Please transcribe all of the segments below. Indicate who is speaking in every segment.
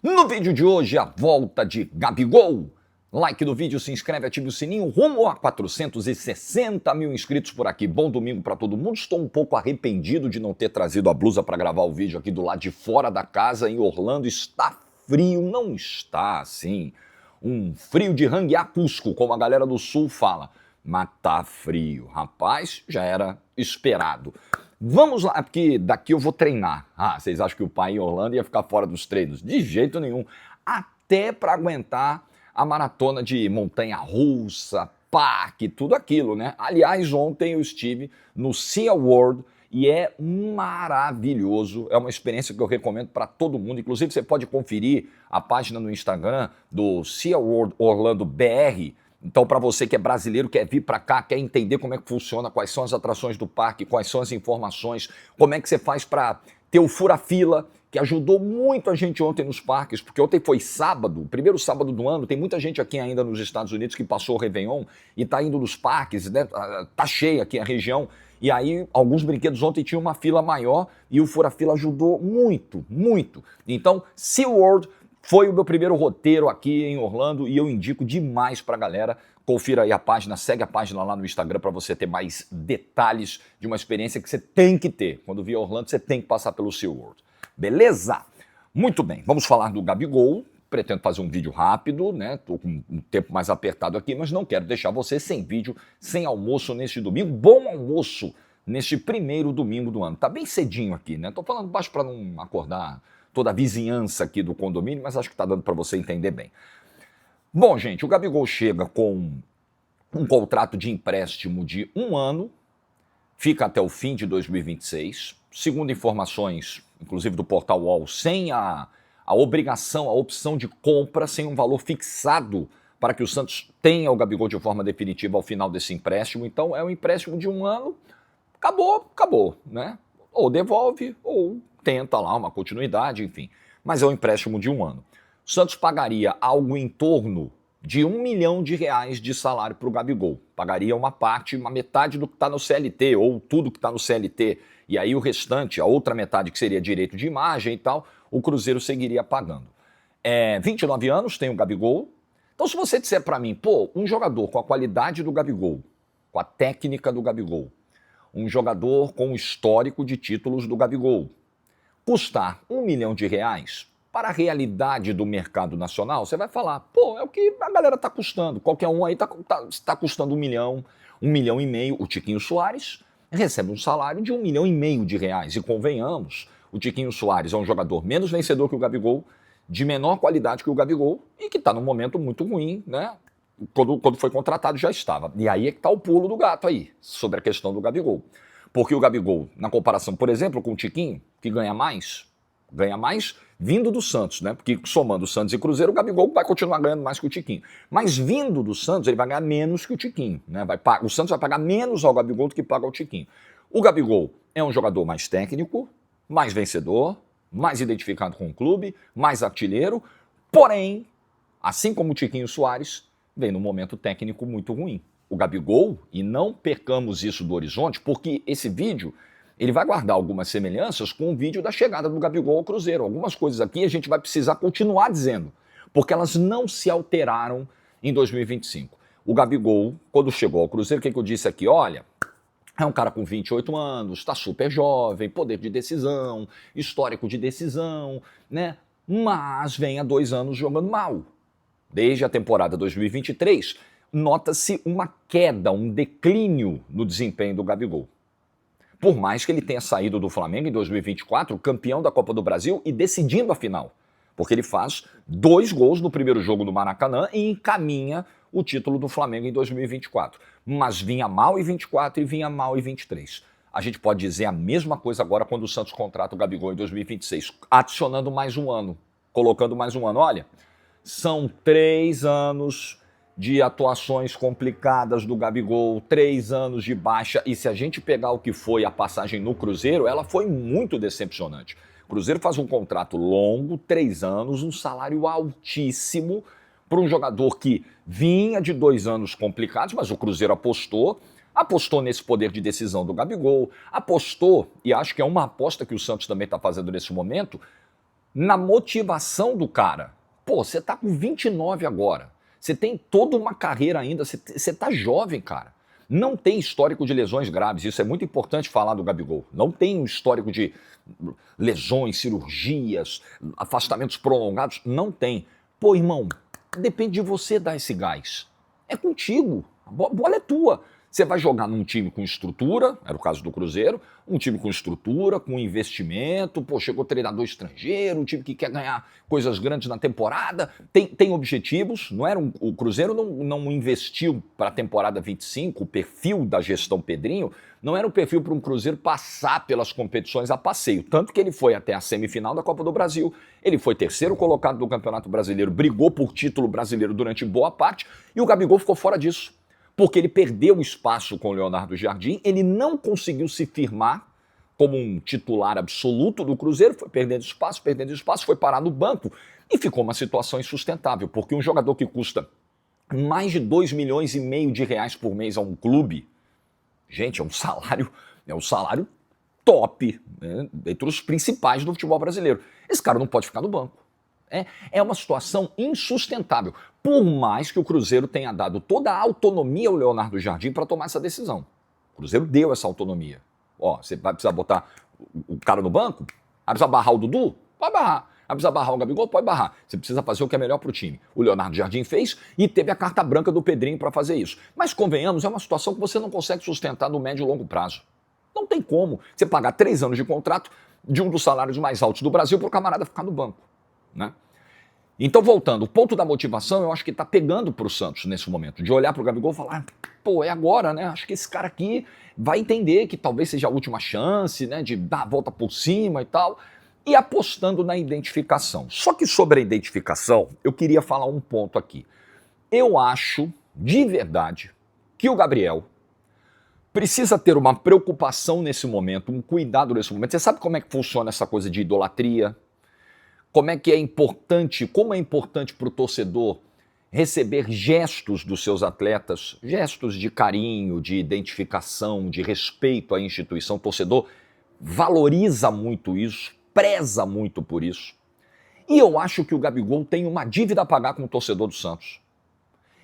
Speaker 1: No vídeo de hoje, a volta de Gabigol. Like no vídeo, se inscreve, ative o sininho, rumo a 460 mil inscritos por aqui. Bom domingo para todo mundo. Estou um pouco arrependido de não ter trazido a blusa para gravar o vídeo aqui do lado de fora da casa, em Orlando. Está frio, não está assim. Um frio de ranguear-cusco, como a galera do Sul fala. Mas tá frio. Rapaz, já era esperado. Vamos lá, porque daqui eu vou treinar. Ah, vocês acham que o pai em Orlando ia ficar fora dos treinos? De jeito nenhum. Até para aguentar a maratona de montanha-russa, parque, tudo aquilo, né? Aliás, ontem eu estive no SeaWorld e é maravilhoso. É uma experiência que eu recomendo para todo mundo. Inclusive, você pode conferir a página no Instagram do SeaWorld Orlando BR. Então, para você que é brasileiro, quer vir para cá, quer entender como é que funciona, quais são as atrações do parque, quais são as informações, como é que você faz para ter o fura-fila, que ajudou muito a gente ontem nos parques, porque ontem foi sábado, o primeiro sábado do ano, tem muita gente aqui ainda nos Estados Unidos que passou o Réveillon e está indo nos parques, né? Tá cheia aqui a região, e aí alguns brinquedos ontem tinham uma fila maior e o fura-fila ajudou muito, muito. Então, SeaWorld foi o meu primeiro roteiro aqui em Orlando e eu indico demais pra galera. Confira aí a página, segue a página lá no Instagram para você ter mais detalhes de uma experiência que você tem que ter. Quando vier a Orlando, você tem que passar pelo SeaWorld. Beleza? Muito bem, vamos falar do Gabigol. Pretendo fazer um vídeo rápido, né? Tô com um tempo mais apertado aqui, mas não quero deixar você sem vídeo, sem almoço neste domingo. Bom almoço neste primeiro domingo do ano. Tá bem cedinho aqui, né? Tô falando baixo para não acordar toda a vizinhança aqui do condomínio, mas acho que está dando para você entender bem. Bom, gente, o Gabigol chega com um contrato de empréstimo de 1 ano, fica até o fim de 2026, segundo informações, inclusive do Portal UOL, sem a obrigação, a opção de compra, sem um valor fixado para que o Santos tenha o Gabigol de forma definitiva ao final desse empréstimo. Então é um empréstimo de 1 ano, acabou, né? Ou devolve, ou tenta lá uma continuidade, enfim. Mas é um empréstimo de 1 ano. O Santos pagaria algo em torno de R$1 milhão de salário para o Gabigol. Pagaria uma parte, uma metade do que está no CLT, ou tudo que está no CLT. E aí o restante, a outra metade que seria direito de imagem e tal, o Cruzeiro seguiria pagando. 29 anos tem o Gabigol. Então se você disser para mim, pô, um jogador com a qualidade do Gabigol, com a técnica do Gabigol, um jogador com o histórico de títulos do Gabigol, custar R$1 milhão para a realidade do mercado nacional, você vai falar, pô, é o que a galera tá custando. Qualquer um aí tá custando 1 milhão, 1,5 milhão. O Tiquinho Soares recebe um salário de R$1,5 milhão. E convenhamos, o Tiquinho Soares é um jogador menos vencedor que o Gabigol, de menor qualidade que o Gabigol e que está num momento muito ruim, né? Quando foi contratado já estava. E aí é que está o pulo do gato aí, sobre a questão do Gabigol. Porque o Gabigol, na comparação, por exemplo, com o Tiquinho, que ganha mais vindo do Santos, né? Porque somando Santos e Cruzeiro, o Gabigol vai continuar ganhando mais que o Tiquinho. Mas vindo do Santos, ele vai ganhar menos que o Tiquinho, né? O Santos vai pagar menos ao Gabigol do que paga ao Tiquinho. O Gabigol é um jogador mais técnico, mais vencedor, mais identificado com o clube, mais artilheiro, porém, assim como o Tiquinho Soares, vem num momento técnico muito ruim. O Gabigol, e não percamos isso do horizonte, porque esse vídeo ele vai guardar algumas semelhanças com o vídeo da chegada do Gabigol ao Cruzeiro. Algumas coisas aqui a gente vai precisar continuar dizendo, porque elas não se alteraram em 2025. O Gabigol, quando chegou ao Cruzeiro, o que eu disse aqui? Olha, é um cara com 28 anos, está super jovem, poder de decisão, histórico de decisão, né? Mas vem há 2 anos jogando mal. Desde a temporada 2023, nota-se uma queda, um declínio no desempenho do Gabigol. Por mais que ele tenha saído do Flamengo em 2024, campeão da Copa do Brasil e decidindo a final. Porque ele faz 2 gols no primeiro jogo do Maracanã e encaminha o título do Flamengo em 2024. Mas vinha mal em 24 e vinha mal em 23. A gente pode dizer a mesma coisa agora quando o Santos contrata o Gabigol em 2026, adicionando mais 1 ano, colocando mais 1 ano. Olha, são 3 anos de atuações complicadas do Gabigol, 3 anos de baixa, e se a gente pegar o que foi a passagem no Cruzeiro, ela foi muito decepcionante. O Cruzeiro faz um contrato longo, 3 anos, um salário altíssimo para um jogador que vinha de 2 anos complicados, mas o Cruzeiro apostou nesse poder de decisão do Gabigol, apostou, e acho que é uma aposta que o Santos também está fazendo nesse momento, na motivação do cara. Pô, você tá com 29 agora, você tem toda uma carreira ainda, você tá jovem, cara. Não tem histórico de lesões graves, isso é muito importante falar do Gabigol. Não tem um histórico de lesões, cirurgias, afastamentos prolongados, não tem. Pô, irmão, depende de você dar esse gás. É contigo, a bola é tua. Você vai jogar num time com estrutura, era o caso do Cruzeiro, um time com estrutura, com investimento, pô, chegou treinador estrangeiro, um time que quer ganhar coisas grandes na temporada, tem objetivos, não era o Cruzeiro não investiu para a temporada 25, o perfil da gestão Pedrinho, não era um perfil para um Cruzeiro passar pelas competições a passeio, tanto que ele foi até a semifinal da Copa do Brasil, ele foi terceiro colocado do Campeonato Brasileiro, brigou por título brasileiro durante boa parte, e o Gabigol ficou fora disso. Porque ele perdeu o espaço com o Leonardo Jardim, ele não conseguiu se firmar como um titular absoluto do Cruzeiro, foi perdendo espaço, foi parar no banco e ficou uma situação insustentável, porque um jogador que custa mais de 2,5 milhões de reais por mês a um clube, gente, é um salário top, né, entre os principais do futebol brasileiro. Esse cara não pode ficar no banco. É uma situação insustentável, por mais que o Cruzeiro tenha dado toda a autonomia ao Leonardo Jardim para tomar essa decisão. O Cruzeiro deu essa autonomia. Ó, você vai precisar botar o cara no banco? Vai precisar barrar o Dudu? Pode barrar. Vai precisar barrar o Gabigol? Pode barrar. Você precisa fazer o que é melhor para o time. O Leonardo Jardim fez e teve a carta branca do Pedrinho para fazer isso. Mas convenhamos, é uma situação que você não consegue sustentar no médio e longo prazo. Não tem como você pagar 3 anos de contrato de um dos salários mais altos do Brasil para o camarada ficar no banco, né? Então, voltando, o ponto da motivação eu acho que está pegando para o Santos nesse momento, de olhar para o Gabigol e falar, pô, é agora, né? Acho que esse cara aqui vai entender que talvez seja a última chance, né, de dar a volta por cima e tal, e apostando na identificação. Só que sobre a identificação, eu queria falar um ponto aqui. Eu acho, de verdade, que o Gabriel precisa ter uma preocupação nesse momento, um cuidado nesse momento. Você sabe como é que funciona essa coisa de idolatria? Como é importante para o torcedor receber gestos dos seus atletas, gestos de carinho, de identificação, de respeito à instituição. O torcedor valoriza muito isso, preza muito por isso. E eu acho que o Gabigol tem uma dívida a pagar com o torcedor do Santos.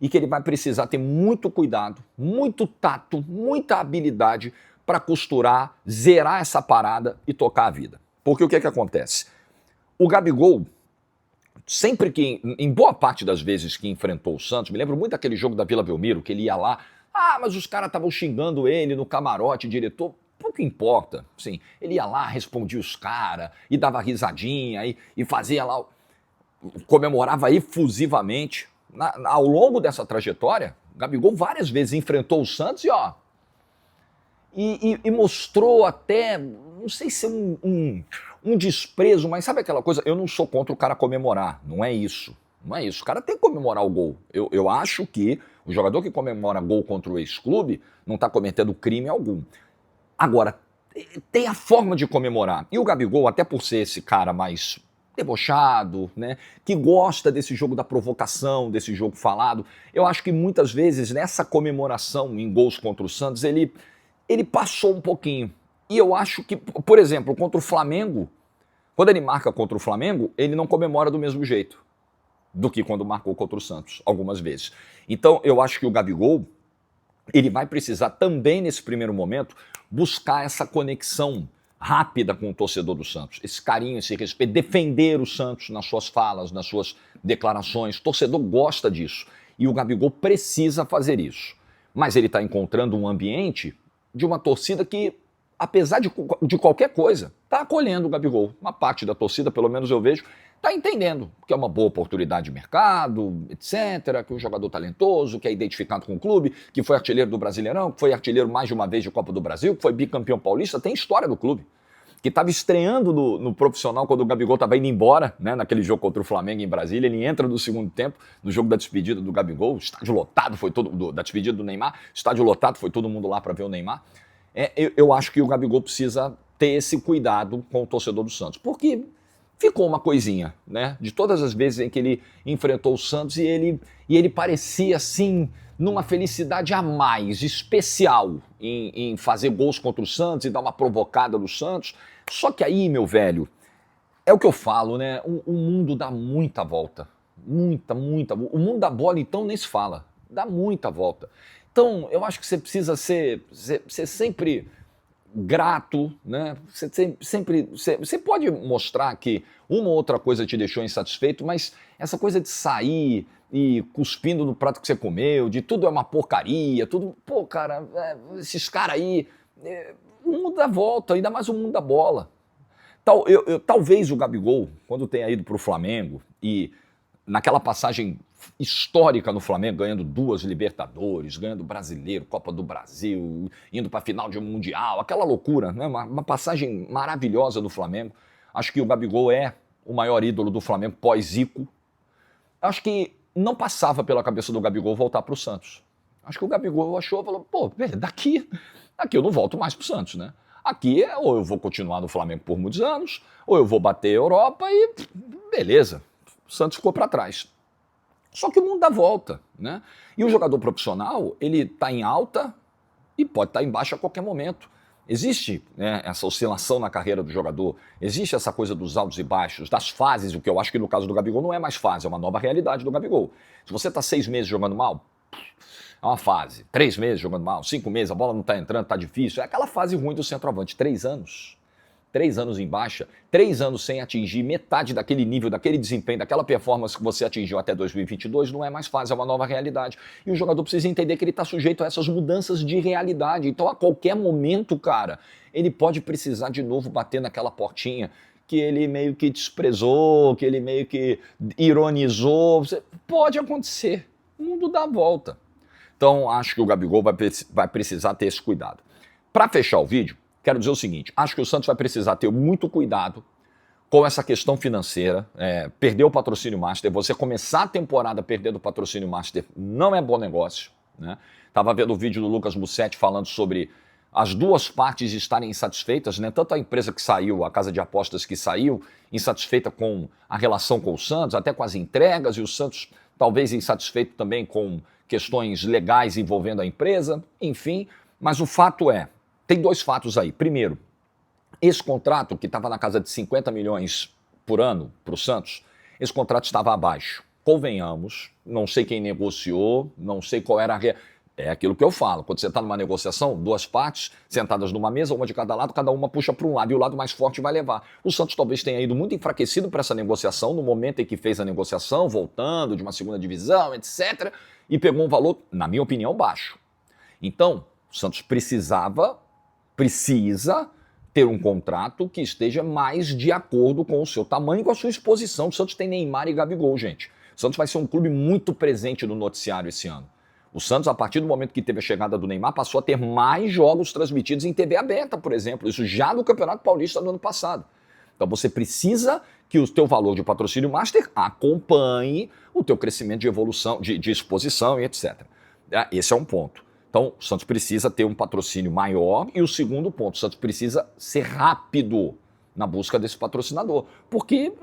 Speaker 1: E que ele vai precisar ter muito cuidado, muito tato, muita habilidade para costurar, zerar essa parada e tocar a vida. Porque o que acontece? O Gabigol, sempre que, em boa parte das vezes que enfrentou o Santos, me lembro muito daquele jogo da Vila Belmiro, que ele ia lá, mas os caras estavam xingando ele no camarote, diretor, pouco importa, assim, ele ia lá, respondia os caras, e dava risadinha, e fazia lá, comemorava efusivamente. Ao longo dessa trajetória, o Gabigol várias vezes enfrentou o Santos e mostrou até, não sei se um desprezo, mas sabe aquela coisa, eu não sou contra o cara comemorar, não é isso. Não é isso, o cara tem que comemorar o gol. Eu acho que o jogador que comemora gol contra o ex-clube não está cometendo crime algum. Agora, tem a forma de comemorar. E o Gabigol, até por ser esse cara mais debochado, né, que gosta desse jogo da provocação, desse jogo falado, eu acho que muitas vezes nessa comemoração em gols contra o Santos, ele passou um pouquinho. E eu acho que, por exemplo, contra o Flamengo, quando ele marca contra o Flamengo, ele não comemora do mesmo jeito do que quando marcou contra o Santos, algumas vezes. Então, eu acho que o Gabigol, ele vai precisar também, nesse primeiro momento, buscar essa conexão rápida com o torcedor do Santos, esse carinho, esse respeito, defender o Santos nas suas falas, nas suas declarações. O torcedor gosta disso e o Gabigol precisa fazer isso. Mas ele está encontrando um ambiente de uma torcida que, apesar de qualquer coisa, está acolhendo o Gabigol. Uma parte da torcida, pelo menos eu vejo, está entendendo que é uma boa oportunidade de mercado, etc., que é um jogador talentoso, que é identificado com o clube, que foi artilheiro do Brasileirão, que foi artilheiro mais de uma vez de Copa do Brasil, que foi bicampeão paulista, tem história do clube. Que estava estreando no profissional quando o Gabigol estava indo embora, né, naquele jogo contra o Flamengo em Brasília, ele entra no segundo tempo, no jogo da despedida do Gabigol, estádio lotado, da despedida do Neymar, estádio lotado, foi todo mundo lá para ver o Neymar. Eu acho que o Gabigol precisa ter esse cuidado com o torcedor do Santos, porque ficou uma coisinha, né? De todas as vezes em que ele enfrentou o Santos e ele parecia, assim, numa felicidade a mais, especial, em fazer gols contra o Santos e dar uma provocada no Santos. Só que aí, meu velho, É o que eu falo, né? O mundo dá muita volta. Muita, muita. O mundo da bola, então, nem se fala. Dá muita volta. Então, eu acho que você precisa ser sempre grato, né? Você pode mostrar que uma ou outra coisa te deixou insatisfeito, mas essa coisa de sair e cuspindo no prato que você comeu, de tudo é uma porcaria, tudo... Pô, cara, esses caras aí... o mundo dá volta, ainda mais o mundo da bola. Talvez o Gabigol, quando tenha ido para o Flamengo e naquela passagem histórica no Flamengo, ganhando 2 Libertadores, ganhando Brasileiro, Copa do Brasil, indo para a final de um Mundial, aquela loucura, né? Uma passagem maravilhosa no Flamengo. Acho que o Gabigol é o maior ídolo do Flamengo pós-Zico. Acho que não passava pela cabeça do Gabigol voltar para o Santos. Acho que o Gabigol achou, falou, pô, daqui eu não volto mais para o Santos, né? Aqui ou eu vou continuar no Flamengo por muitos anos, ou eu vou bater a Europa e beleza, o Santos ficou para trás. Só que o mundo dá volta, né? E o jogador profissional, ele está em alta e pode estar em baixa a qualquer momento. Existe, né, essa oscilação na carreira do jogador, existe essa coisa dos altos e baixos, das fases, o que eu acho que no caso do Gabigol não é mais fase, é uma nova realidade do Gabigol. Se você está 6 meses jogando mal, é uma fase. 3 meses jogando mal, 5 meses, a bola não está entrando, está difícil. É aquela fase ruim do centroavante. 3 anos. 3 anos em baixa, 3 anos sem atingir metade daquele nível, daquele desempenho, daquela performance que você atingiu até 2022, não é mais fase, é uma nova realidade. E o jogador precisa entender que ele está sujeito a essas mudanças de realidade. Então, a qualquer momento, cara, ele pode precisar de novo bater naquela portinha que ele meio que desprezou, que ele meio que ironizou. Pode acontecer. O mundo dá a volta. Então, acho que o Gabigol vai precisar ter esse cuidado. Para fechar o vídeo, quero dizer o seguinte, acho que o Santos vai precisar ter muito cuidado com essa questão financeira, perder o patrocínio Master, você começar a temporada perdendo o patrocínio Master não é bom negócio, né? Tava vendo o vídeo do Lucas Mussetti falando sobre as duas partes estarem insatisfeitas, né? Tanto a empresa que saiu, a casa de apostas que saiu, insatisfeita com a relação com o Santos, até com as entregas, e o Santos talvez insatisfeito também com questões legais envolvendo a empresa, enfim, mas o fato é, tem 2 fatos aí. Primeiro, esse contrato que estava na casa de 50 milhões por ano para o Santos, esse contrato estava abaixo. Convenhamos, não sei quem negociou, não sei qual era a... É aquilo que eu falo, quando você está numa negociação, 2 partes sentadas numa mesa, uma de cada lado, cada uma puxa para um lado e o lado mais forte vai levar. O Santos talvez tenha ido muito enfraquecido para essa negociação, no momento em que fez a negociação, voltando de uma segunda divisão, etc., e pegou um valor, na minha opinião, baixo. Então, o Santos precisa ter um contrato que esteja mais de acordo com o seu tamanho e com a sua exposição. O Santos tem Neymar e Gabigol, gente. O Santos vai ser um clube muito presente no noticiário esse ano. O Santos, a partir do momento que teve a chegada do Neymar, passou a ter mais jogos transmitidos em TV aberta, por exemplo. Isso já no Campeonato Paulista do ano passado. Então você precisa que o teu valor de patrocínio Master acompanhe o teu crescimento de evolução, de exposição e etc. Esse é um ponto. Então, o Santos precisa ter um patrocínio maior. E o segundo ponto, o Santos precisa ser rápido na busca desse patrocinador. Porque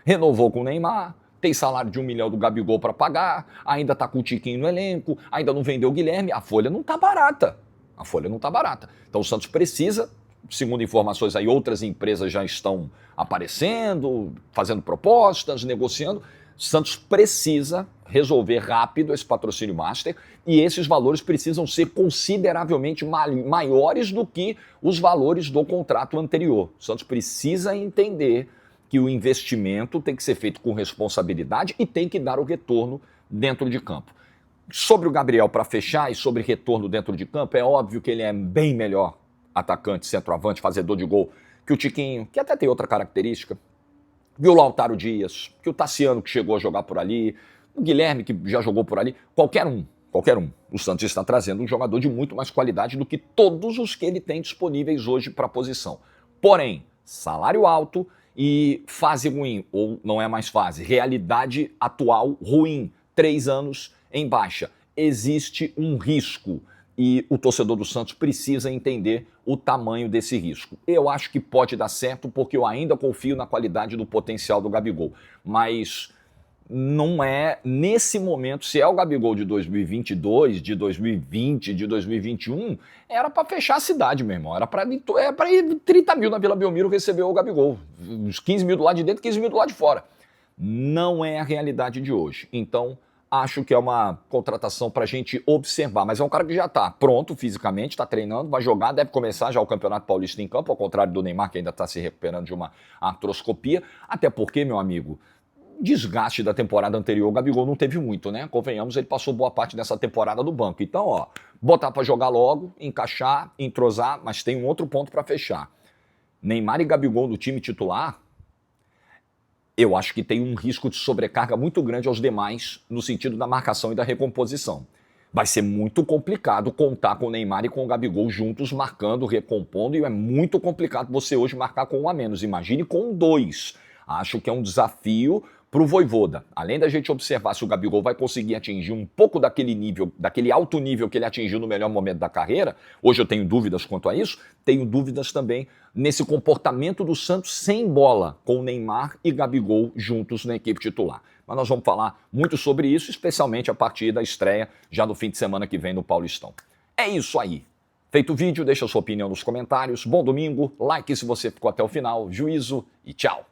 Speaker 1: renovou com o Neymar, tem salário de 1 milhão do Gabigol para pagar, ainda está com o Tiquinho no elenco, ainda não vendeu o Guilherme, a folha não está barata. A folha não está barata. Então, o Santos precisa, segundo informações aí, outras empresas já estão aparecendo, fazendo propostas, negociando. O Santos precisa resolver rápido esse patrocínio Master e esses valores precisam ser consideravelmente maiores do que os valores do contrato anterior. O Santos precisa entender que o investimento tem que ser feito com responsabilidade e tem que dar o retorno dentro de campo. Sobre o Gabriel, para fechar, e sobre retorno dentro de campo, é óbvio que ele é bem melhor atacante, centroavante, fazedor de gol que o Tiquinho, que até tem outra característica, que o Lautaro Dias, que o Tassiano, que chegou a jogar por ali, o Guilherme, que já jogou por ali, qualquer um. O Santos está trazendo um jogador de muito mais qualidade do que todos os que ele tem disponíveis hoje para a posição. Porém, salário alto e fase ruim, ou não é mais fase, realidade atual ruim, 3 anos em baixa. Existe um risco e o torcedor do Santos precisa entender o tamanho desse risco. Eu acho que pode dar certo porque eu ainda confio na qualidade do potencial do Gabigol, mas não é, nesse momento, se é o Gabigol de 2022, de 2020, de 2021, era para fechar a cidade, meu irmão. Era para ir 30 mil na Vila Belmiro receber o Gabigol. Uns 15 mil do lado de dentro, 15 mil do lado de fora. Não é a realidade de hoje. Então, acho que é uma contratação para a gente observar. Mas é um cara que já está pronto fisicamente, está treinando, vai jogar, deve começar já o Campeonato Paulista em campo, ao contrário do Neymar, que ainda está se recuperando de uma artroscopia. Até porque, meu amigo, desgaste da temporada anterior, o Gabigol não teve muito, né? Convenhamos, ele passou boa parte dessa temporada no banco. Então, ó, botar para jogar logo, encaixar, entrosar, mas tem um outro ponto para fechar. Neymar e Gabigol no time titular, eu acho que tem um risco de sobrecarga muito grande aos demais no sentido da marcação e da recomposição. Vai ser muito complicado contar com o Neymar e com o Gabigol juntos, marcando, recompondo, e é muito complicado você hoje marcar com um a menos. Imagine com dois. Acho que é um desafio para o Vojvoda. Além da gente observar se o Gabigol vai conseguir atingir um pouco daquele nível, daquele alto nível que ele atingiu no melhor momento da carreira, hoje eu tenho dúvidas quanto a isso, tenho dúvidas também nesse comportamento do Santos sem bola, com o Neymar e Gabigol juntos na equipe titular. Mas nós vamos falar muito sobre isso, especialmente a partir da estreia, já no fim de semana que vem no Paulistão. É isso aí. Feito o vídeo, deixa sua opinião nos comentários. Bom domingo, like se você ficou até o final, juízo e tchau.